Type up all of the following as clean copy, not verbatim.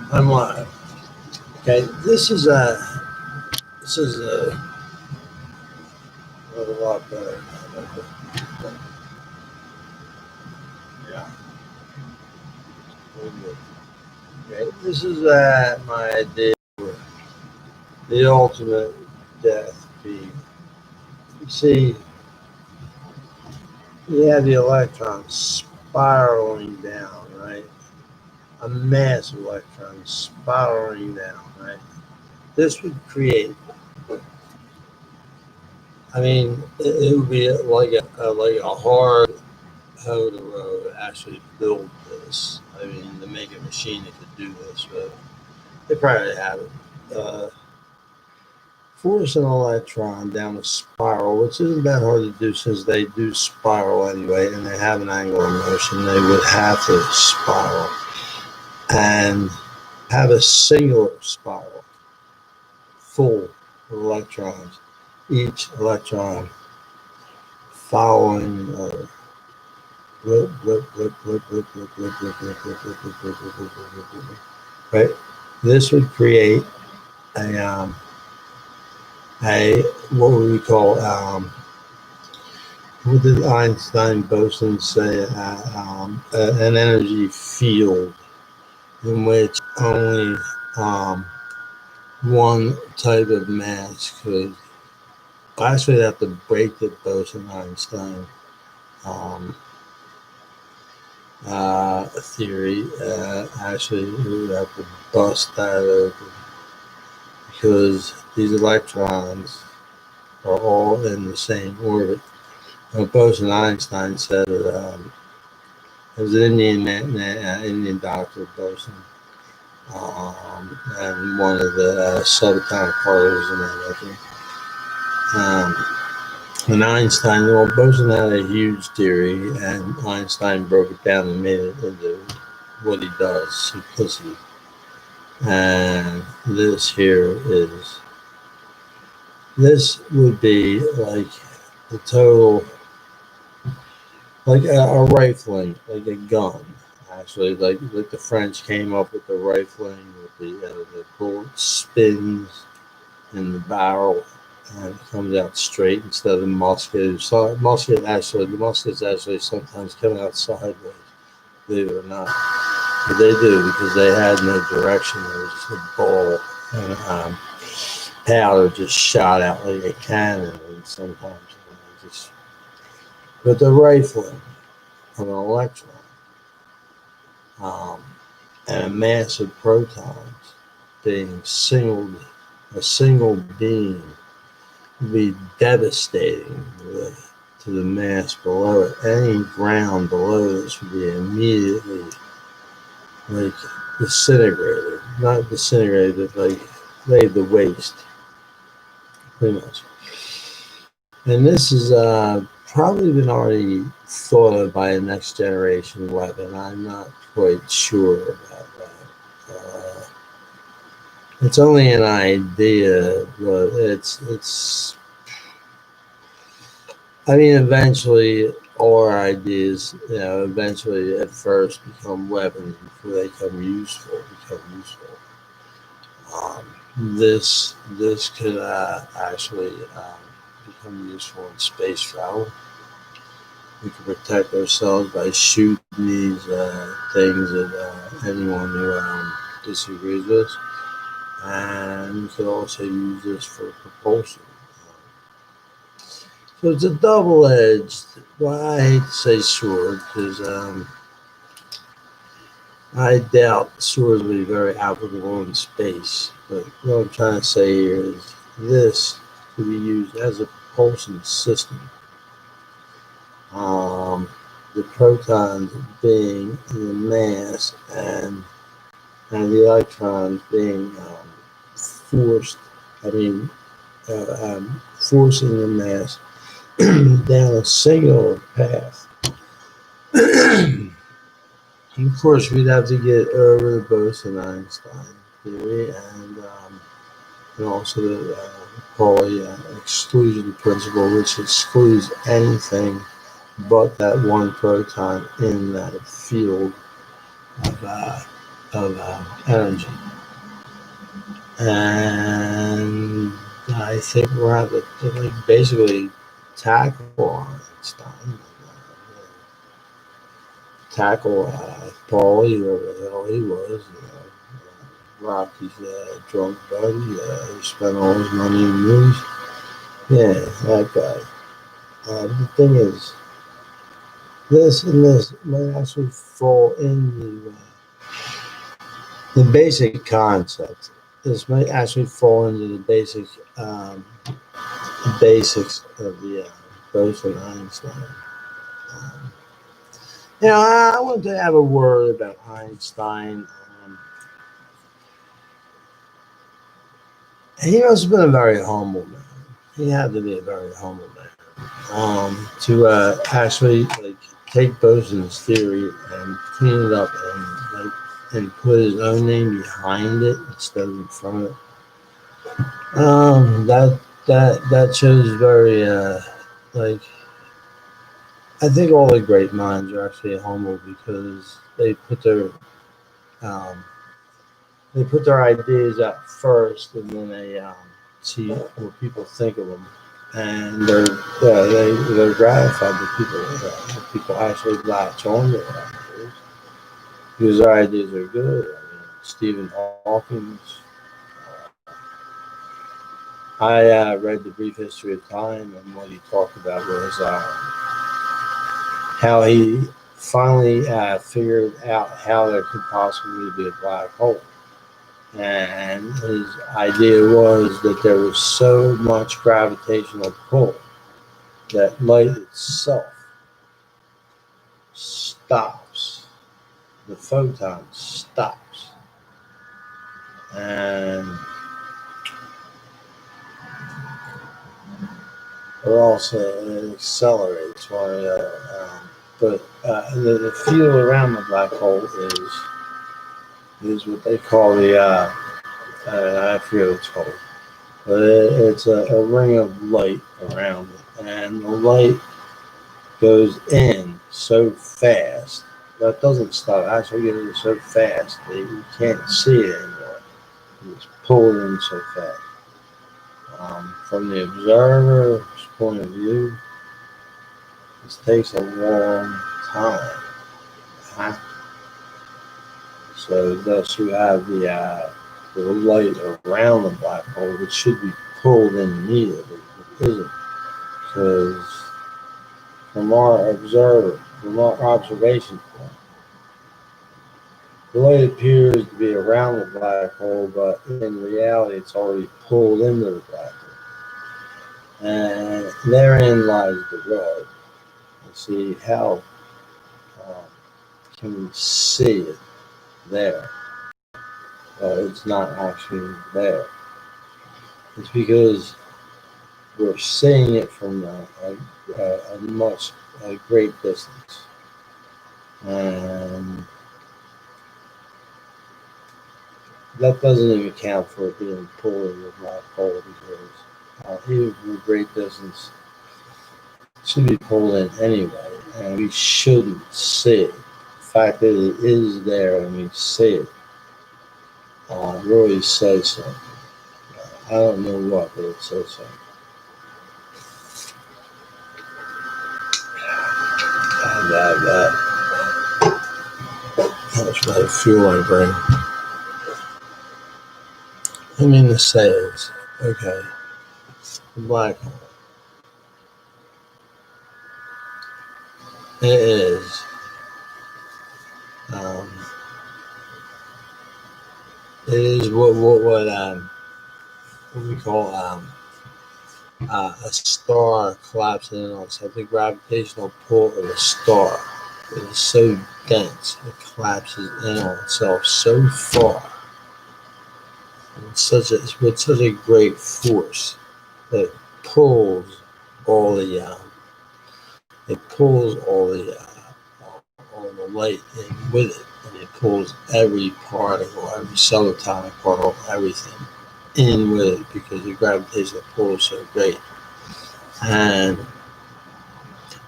I'm live. Okay, this is a lot better. Yeah, very good. Okay, this is my idea for the ultimate death beam. You see, you have the electrons spiraling down, right? A mass of electrons spiraling down, right? This would create. I mean, it would be like a hard hoe to row to actually build this. I mean, to make a machine that could do this, but they probably have it. Force an electron down a spiral, which isn't that hard to do since they do spiral anyway, and they have an angular motion. They would have to spiral and have a singular spiral full of electrons, each electron following the blip, blip, blip, blip, blip, blip, blip, blip, blip, blip, blip, blip, blip, blip, blip, blip, blip, blip. Right? This would create a what would we call what did Einstein Boson say? An energy field in which only one type of mass could. Actually, have to break the Boson Einstein um, theory. Actually, we would have to bust that open because these electrons are all in the same orbit. Boson Einstein said that it was an Indian doctor, Boson, and one of the subatomic particles in that, I think. And Einstein, well, Boson had a huge theory, and Einstein broke it down and made it into what he does, simplicity. And this would be like the total, like a rifling, like a gun. Actually, like the French came up with the rifling, with the bullet spins in the barrel and it comes out straight instead of the musket. So the muskets actually sometimes come out sideways, believe it or not. But they do because they had no direction. It was just a ball and powder just shot out like a cannon, and sometimes just. But the rifling of an electron um, and a mass of protons being a single beam would be devastating to the mass below it. Any ground below this would be immediately like disintegrated. Not disintegrated, but like laid to waste, pretty much. And this is probably been already thought of by a next generation weapon. I'm not quite sure about that. It's only an idea, but it's. I mean, eventually, all our ideas, eventually at first become weapons before they become useful. Um, this could actually become useful in space travel. We can protect ourselves by shooting these things at anyone who disagrees with us, and we could also use this for propulsion. So it's a double-edged. Well, I hate to say sword because I doubt swords will be very applicable in space. But what I'm trying to say here is this could be used as a propulsion system. The protons being the mass and the electrons being forced. I mean, forcing the mass down a singular path. And of course, we'd have to get over the Bose-Einstein theory and also the Pauli exclusion principle, which excludes anything but that one proton in that field of of energy. And I think we're at the like basically tackle Einstein, tackle Paulie, whoever the hell he was, Rocky's drunk buddy, who spent all his money in movies. Yeah, that guy. The thing is, this and this might actually fall into the basic concept. This might actually fall into the basics of the Bose-Einstein. Um, I wanted to have a word about Einstein. He must have been a very humble man. He had to be a very humble man to actually like take Bose's theory and clean it up and put his own name behind it instead of in front of it. That shows very like I think all the great minds are actually humble because um, they put their ideas out first and then they see what people think of them, and they're gratified that people actually latch on to their ideas because their ideas are good. I mean, Stephen Hawking's. I read The Brief History of Time, and what he talked about was how he finally figured out how there could possibly be a black hole. And his idea was that there was so much gravitational pull that light itself stops. The photon stops. And or also it accelerates one or the other. But the field around the black hole is what they call the I forget what it's called, but it's a ring of light around it, and the light goes in so fast that doesn't stop. Actually, getting so fast that you can't see it anymore. It's pulled in so fast. From the observer's point of view, this takes a long time. So thus you have the light around the black hole, which should be pulled in immediately, but isn't, because from our observation point, the light appears to be around the black hole, but in reality, it's already pulled into the black hole, and therein lies the rub. You see how um, can we see it there? It's not actually there. It's because we're seeing it from a great distance, and that doesn't even count for it being pulled in the black hole because even from a great distance, it should be pulled in anyway, and we shouldn't see it. The fact that it is there and we see it really says something. I don't know what, but it says something. And that's what I feel I bring. I mean to say is, okay, the black hole. It is um, what we call a star collapsing in on itself. The gravitational pull of a star is so dense it collapses in on itself so far, and with such a great force that it pulls all the all the light in with it, and it pulls every particle, every subatomic particle, everything in with it because the gravitational pull is so great. And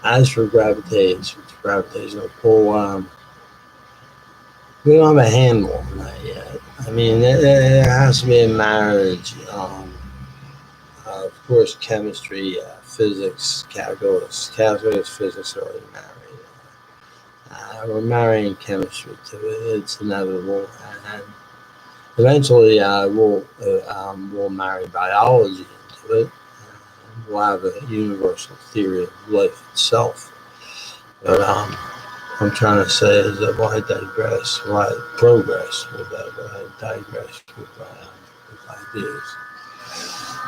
as for gravitational pull, We don't have a handle on that yet. I mean, there has to be a marriage. Of course, chemistry, physics, calculus, physics are already married. We're marrying chemistry to it. It's inevitable, and eventually, we'll marry biology into it. We'll have a universal theory of life itself. But I'm trying to say is that why digress, why progress with that, why digress with ideas.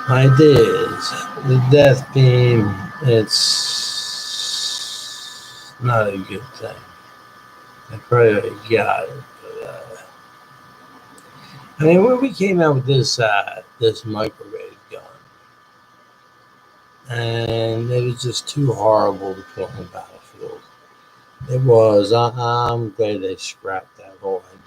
Ideas. The death beam, it's not a good thing. I pray I got it. But, I mean, when we came out with this microwave gun, and it was just too horrible to put on the battlefield. It was. I'm glad they scrapped that whole idea.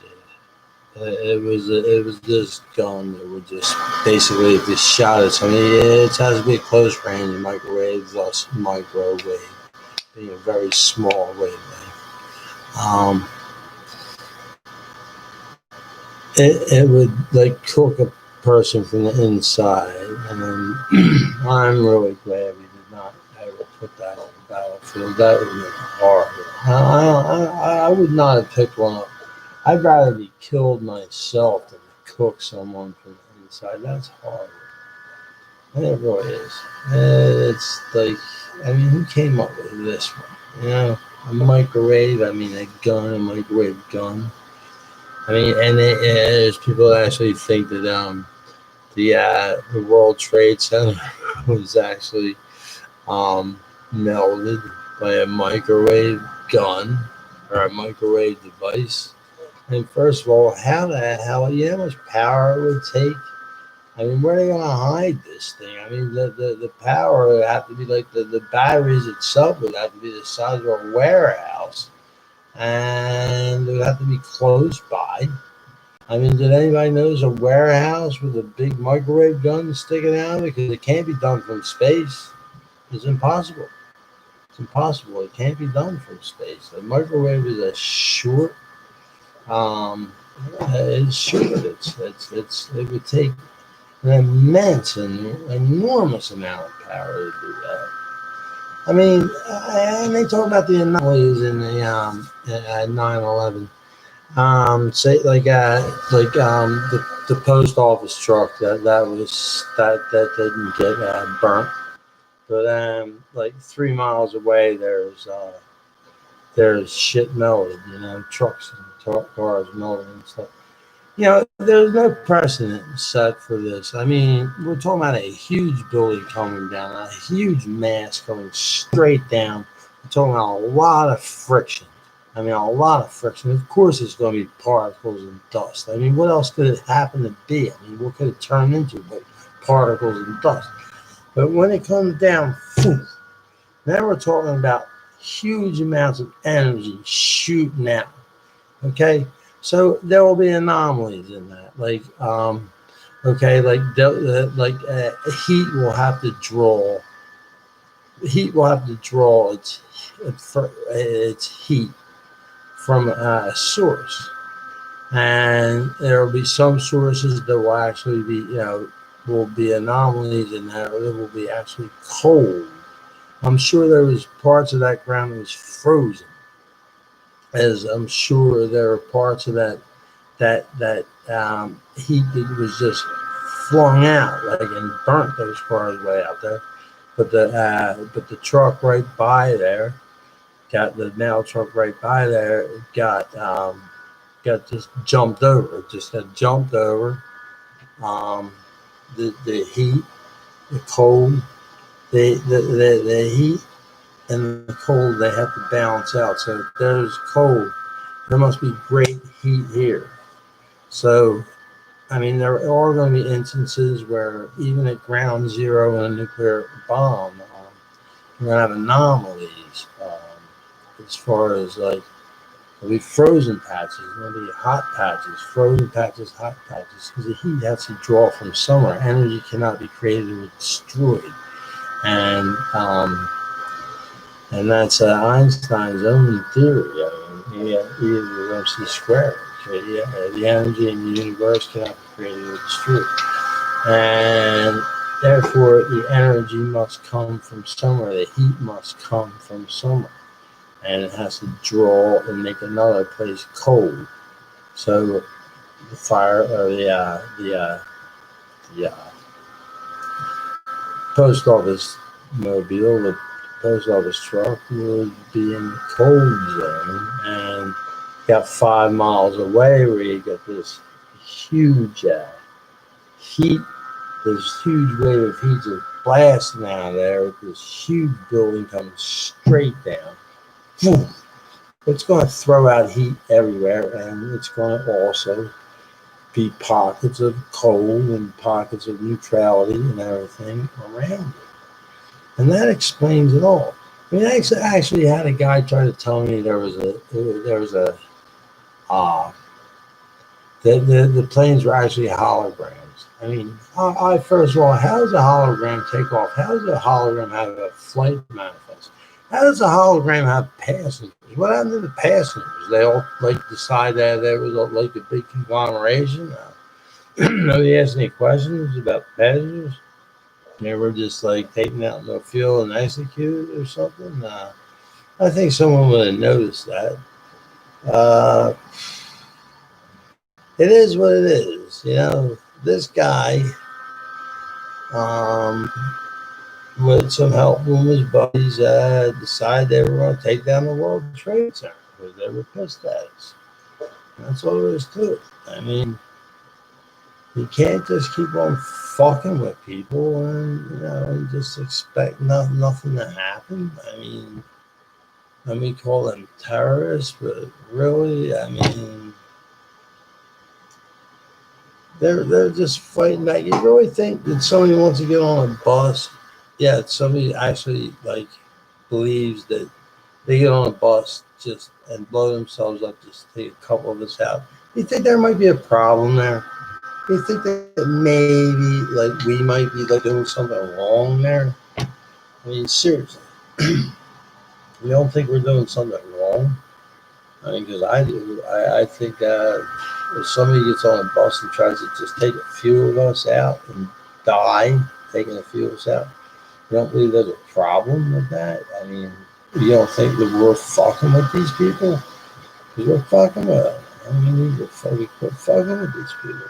It was this gun that would just basically if you shot at something, it has to be close range microwave, thus microwave being a very small wavelength. Um, it would like cook a person from the inside, and then I'm really glad we did not ever put that on the battlefield. That would make it horrible. I would not have picked one up. I'd rather be killed myself than to cook someone from the inside. That's horrible. And it really is. It's like, I mean, who came up with this one? You know, a microwave. I mean, a microwave gun. I mean, and there's people that actually think that the World Trade Center was actually melted by a microwave gun or a microwave device. And first of all, how the hell, you know how much power it would take? I mean, where are they going to hide this thing? I mean, the power would have to be like the batteries itself would have to be the size of a warehouse. And it would have to be close by. I mean, did anybody notice a warehouse with a big microwave gun sticking out? Because it can't be done from space. It's impossible. It's impossible. It can't be done from space. The microwave is a short. It's short. It would take an immense and enormous amount of power to do that. I mean, and they talk about the anomalies in the 9/11. Say the post office truck that didn't get burnt, but like 3 miles away there's shit melted, you know, trucks and cars melted and stuff. You know, there's no precedent set for this. I mean, we're talking about a huge building coming down, a huge mass coming straight down. We're talking about a lot of friction. I mean, a lot of friction. Of course, it's going to be particles and dust. I mean, what else could it happen to be? I mean, what could it turn into but particles and dust? But when it comes down, phew, now we're talking about huge amounts of energy shooting out. Okay, so there will be anomalies in that, okay, heat will have to draw. Heat will have to draw its heat from a source, and there will be some sources that will actually be, you know, will be anomalies in that, or it will be actually cold. I'm sure there was parts of that ground that was frozen, as I'm sure there are parts of that heat that was just flung out, like and burnt those cars way out there. But the truck right by there, got the mail truck right by there, got just jumped over. Just got jumped over. Um, the heat, the cold, the heat and the cold, they have to balance out. So if there's cold, there must be great heat here. So, I mean, there are going to be instances where even at ground zero in a nuclear bomb, you're going to have anomalies as far as like there'll be frozen patches, there'll be hot patches, frozen patches, hot patches, because the heat has to draw from somewhere. Energy cannot be created or destroyed, and that's Einstein's own theory. I mean, you're MC squared. Okay? Yeah, the energy in the universe cannot be created or destroyed. And therefore, the energy must come from somewhere. The heat must come from somewhere. And it has to draw and make another place cold. So the fire or the post office mobile, the post office truck would be in the cold zone, and got 5 miles away where you get this huge heat, this huge wave of heat just blasting out of there with this huge building coming straight down. Boom. It's going to throw out heat everywhere, and it's going to also be pockets of cold and pockets of neutrality and everything around it. And that explains it all. I mean, I actually had a guy try to tell me uh, the planes were actually holograms. I mean, I first of all, how does a hologram take off? How does a hologram have a flight manifest? How does a hologram have passengers? What happened to the passengers? They all like decide that there was like a big conglomeration. Nobody asked any questions about passengers. They were just like taken out in the field and executed or something. I think someone would have noticed that. Uh, it is what it is. You know, this guy, um, with some help from his buddies, decided they were going to take down the World Trade Center because they were pissed at us. That's all there is to it. I mean, you can't just keep on fucking with people and just expect nothing to happen. I mean, let me call them terrorists, but really, I mean, they're just fighting back. You really think that somebody wants to get on a bus? Yeah, somebody actually like believes that they get on a bus just and blow themselves up, just take a couple of us out. You think there might be a problem there? You think that maybe like we might be like doing something wrong there? I mean, seriously, you don't think we're doing something wrong? I mean, because I do. I think if somebody gets on a bus and tries to just take a few of us out and die taking a few of us out, you don't believe there's a problem with that? I mean, you don't think that we're fucking with these people? Because we're fucking with them. I mean, we need to fucking quit fucking with these people.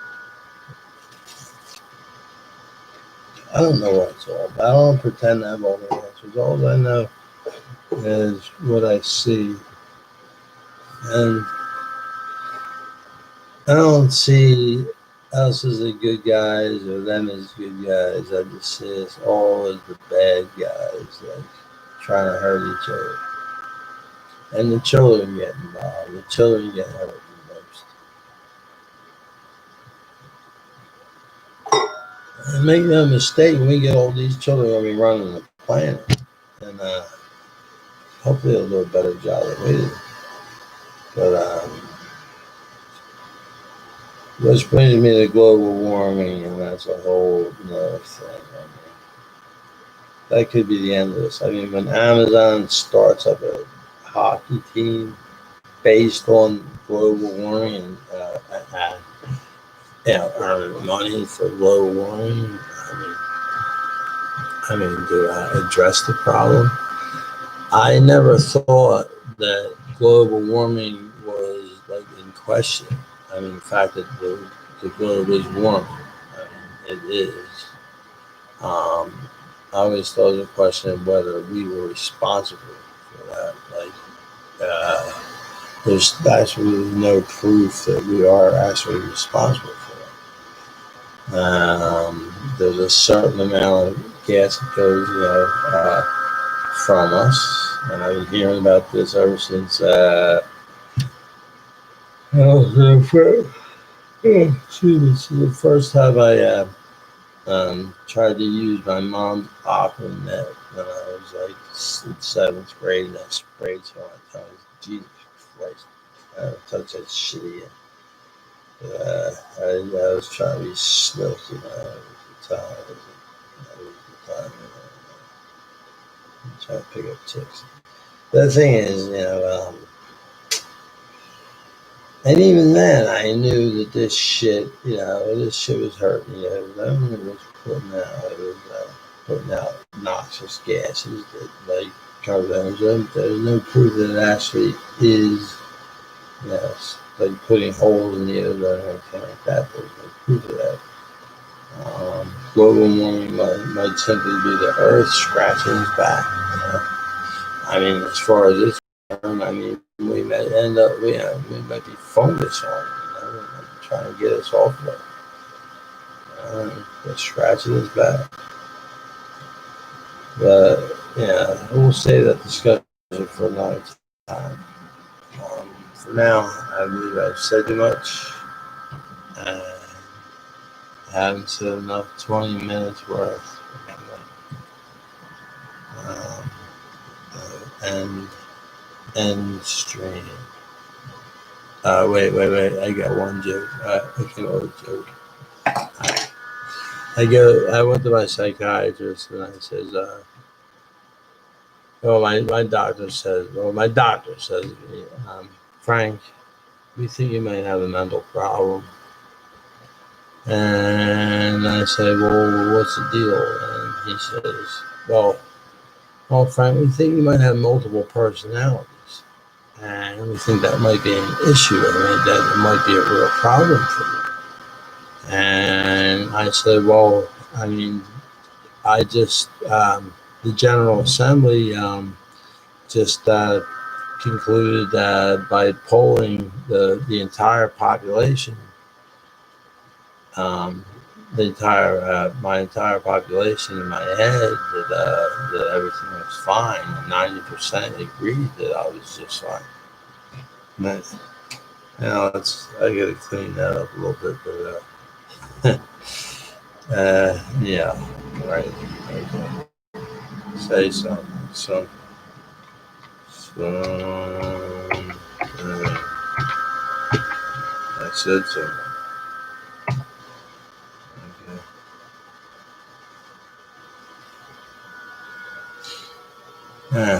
I don't know what it's all about. I don't pretend to have all the answers. All I know is what I see. And I don't see us as the good guys or them as good guys. I just see us all as the bad guys, like trying to hurt each other. And the children get involved. The children get hurt the most. And make no mistake, when we get all these children, we're going to be running the planet. And hopefully they'll do a better job than we do. But which brings me to global warming, and that's a whole other thing. I mean, that could be the end of this. I mean, when Amazon starts up a hockey team based on global warming and earning money for global warming, to address the problem, I never thought that global warming was like in question. I mean, the fact that the globe is warming, it is. I always thought it was a question of whether we were responsible for that. Like, there's actually no proof that we are actually responsible for that. There's a certain amount of gas that goes, from us, and I've been hearing about this ever since. Excuse me. The first time I tried to use my mom's Aquanet when I was like in seventh grade, and I sprayed so I thought, Jesus Christ, I don't touch that shit again. I was trying to be slick, at the time. I'm trying to pick up chicks. The thing is, And even then, I knew that this shit was hurting me. It was putting out noxious gases that, like carbon. There's no proof that it actually is, like putting holes in the ozone or anything like that. There's no proof of that. Global warming might simply be the Earth scratching its back. I mean, as far as it's concerned, I mean, we might end up, we might be fungus on it. Trying to get us off of it. Just scratching its back. But yeah, we'll save that discussion for another time. For now, I believe I've said too much. I haven't said enough 20 minutes worth. Um, and stream. Wait. I got one joke. I came up with a joke. I went to my psychiatrist and I says, my doctor says to me, Frank, we think you might have a mental problem. And I say, well, what's the deal? And he says, well, Frank, we think you might have multiple personalities. And we think that might be an issue. I mean, that might be a real problem for you. And I said, well, I mean, the General Assembly just concluded that by polling the entire population, my entire population in my head that everything was fine. 90% agreed that I was just fine. But, I gotta clean that up a little bit, but yeah, right. Okay. Say something. I said something. Okay.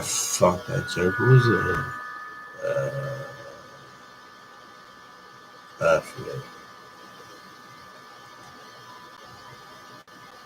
Fuck that joke. What was it? I forget.